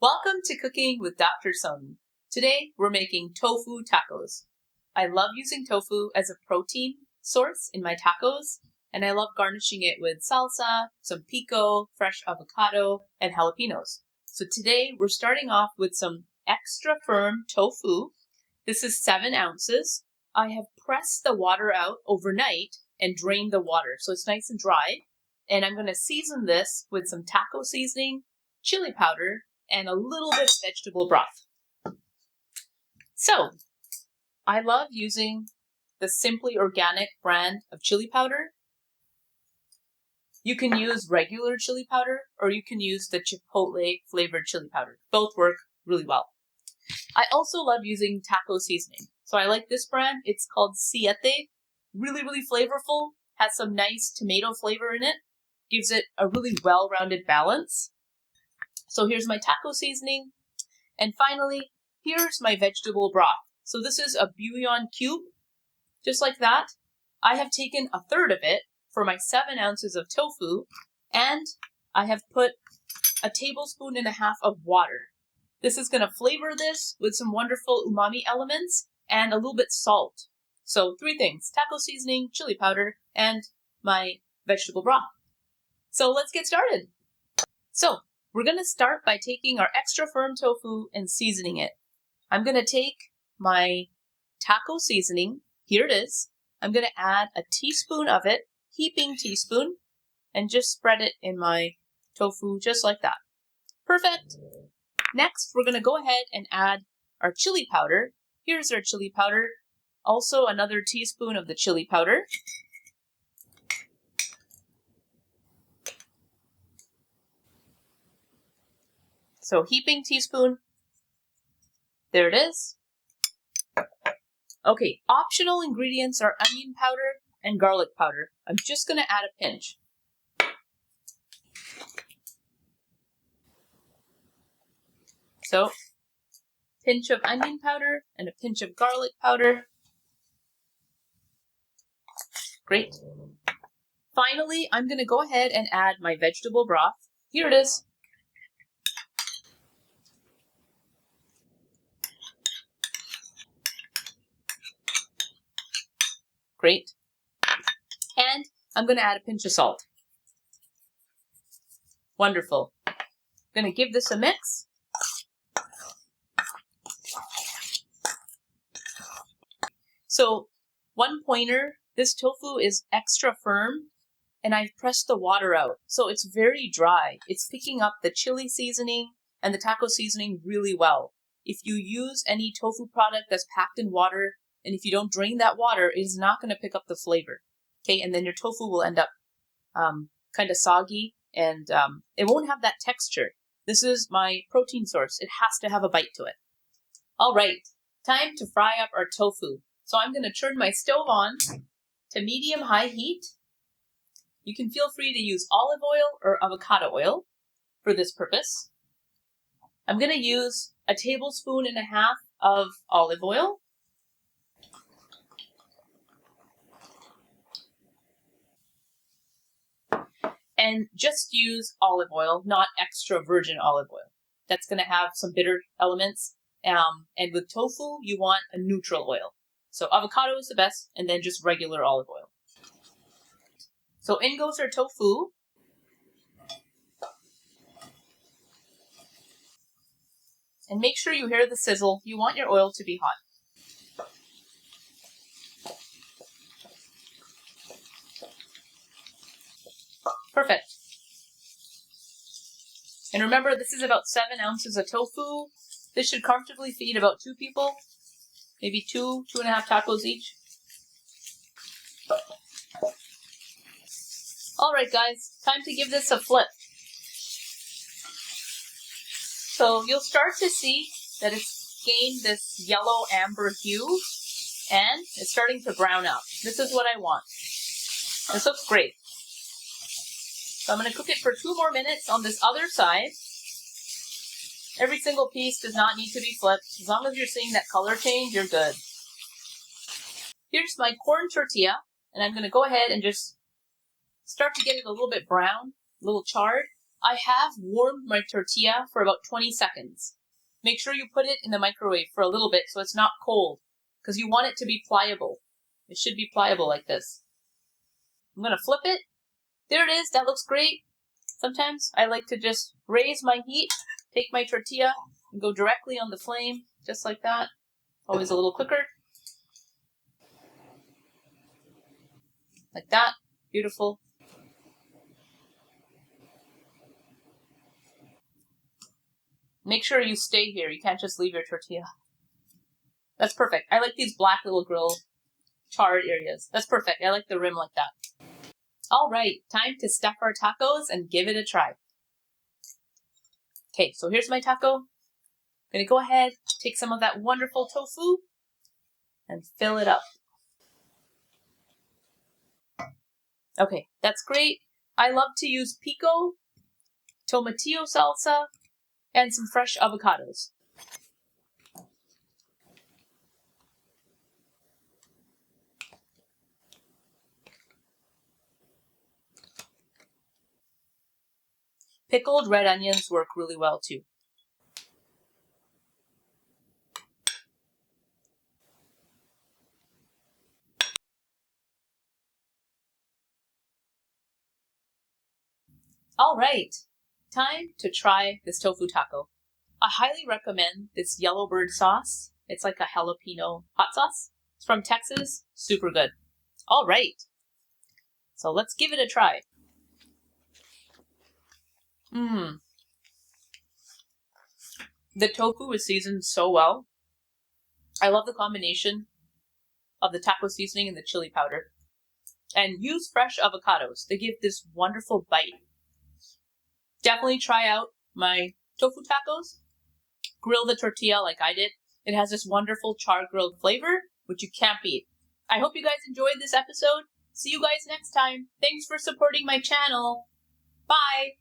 Welcome to Cooking with Dr. Soni. Today we're making tofu tacos. I love using tofu as a protein source in my tacos, and I love garnishing it with salsa, some pico, fresh avocado, and jalapeños. So today we're starting off with some extra firm tofu. This is 7 ounces. I have pressed the water out overnight and drained the water so it's nice and dry. And I'm going to season this with some taco seasoning, chili powder, and a little bit of vegetable broth. So, I love using the Simply Organic brand of chili powder. You can use regular chili powder, or you can use the chipotle flavored chili powder. Both work really well. I also love using taco seasoning. So I like this brand. It's called Siete. Really, really flavorful. Has some nice tomato flavor in it. Gives it a really well-rounded balance. So here's my taco seasoning. And finally, here's my vegetable broth. So this is a bouillon cube, just like that. I have taken a third of it for my 7 ounces of tofu, and I have put a tablespoon and a half of water. This is going to flavor this with some wonderful umami elements and a little bit salt. So 3 things: taco seasoning, chili powder, and my vegetable broth. So let's get started. So we're going to start by taking our extra firm tofu and seasoning it. I'm going to take my taco seasoning. Here it is. I'm going to add a teaspoon of it, heaping teaspoon, and just spread it in my tofu just like that. Perfect. Next, we're going to go ahead and add our chili powder. Here's our chili powder. Also another teaspoon of the chili powder. So heaping teaspoon. There it is. Okay, optional ingredients are onion powder and garlic powder. I'm just going to add a pinch. So, pinch of onion powder and a pinch of garlic powder. Great. Finally, I'm going to go ahead and add my vegetable broth. Here it is. Great. And I'm going to add a pinch of salt. Wonderful. I'm going to give this a mix. So, one pointer, this tofu is extra firm, and I've pressed the water out. So it's very dry. It's picking up the chili seasoning and the taco seasoning really well. If you use any tofu product that's packed in water, and if you don't drain that water, it is not going to pick up the flavor. Okay, and then your tofu will end up kind of soggy, and it won't have that texture. This is my protein source. It has to have a bite to it. All right, time to fry up our tofu. So I'm going to turn my stove on to medium-high heat. You can feel free to use olive oil or avocado oil for this purpose. I'm going to use a tablespoon and a half of olive oil. And just use olive oil, not extra virgin olive oil. That's going to have some bitter elements. And with tofu, you want a neutral oil. So avocado is the best, and then just regular olive oil. So in goes our tofu. And make sure you hear the sizzle. You want your oil to be hot. Perfect. And remember, this is about 7 ounces of tofu. This should comfortably feed about 2 people. Maybe 2.5 tacos each. All right, guys, time to give this a flip. So you'll start to see that it's gained this yellow amber hue, and it's starting to brown up. This is what I want. This looks great. So I'm going to cook it for 2 more minutes on this other side. Every single piece does not need to be flipped. As long as you're seeing that color change, you're good. Here's my corn tortilla, and I'm going to go ahead and just start to get it a little bit brown, a little charred. I have warmed my tortilla for about 20 seconds. Make sure you put it in the microwave for a little bit so it's not cold, because you want it to be pliable. It should be pliable like this. I'm going to flip it. There it is. That looks great. Sometimes I like to just raise my heat, take my tortilla, and go directly on the flame, just like that. Always a little quicker. Like that. Beautiful. Make sure you stay here. You can't just leave your tortilla. That's perfect. I like these black little grill charred areas. That's perfect. I like the rim like that. All right, time to stuff our tacos and give it a try. Okay, so here's my taco. I'm gonna go ahead, take some of that wonderful tofu and fill it up. Okay, that's great. I love to use pico, tomatillo salsa, and some fresh avocados. Pickled red onions work really well too. All right, time to try this tofu taco. I highly recommend this Yellowbird sauce. It's like a jalapeno hot sauce. It's from Texas, super good. All right, so let's give it a try. The tofu is seasoned so well. I love the combination of the taco seasoning and the chili powder. And use fresh avocados. They give this wonderful bite. Definitely try out my tofu tacos. Grill the tortilla like I did. It has this wonderful char-grilled flavor, which you can't beat. I hope you guys enjoyed this episode. See you guys next time. Thanks for supporting my channel. Bye!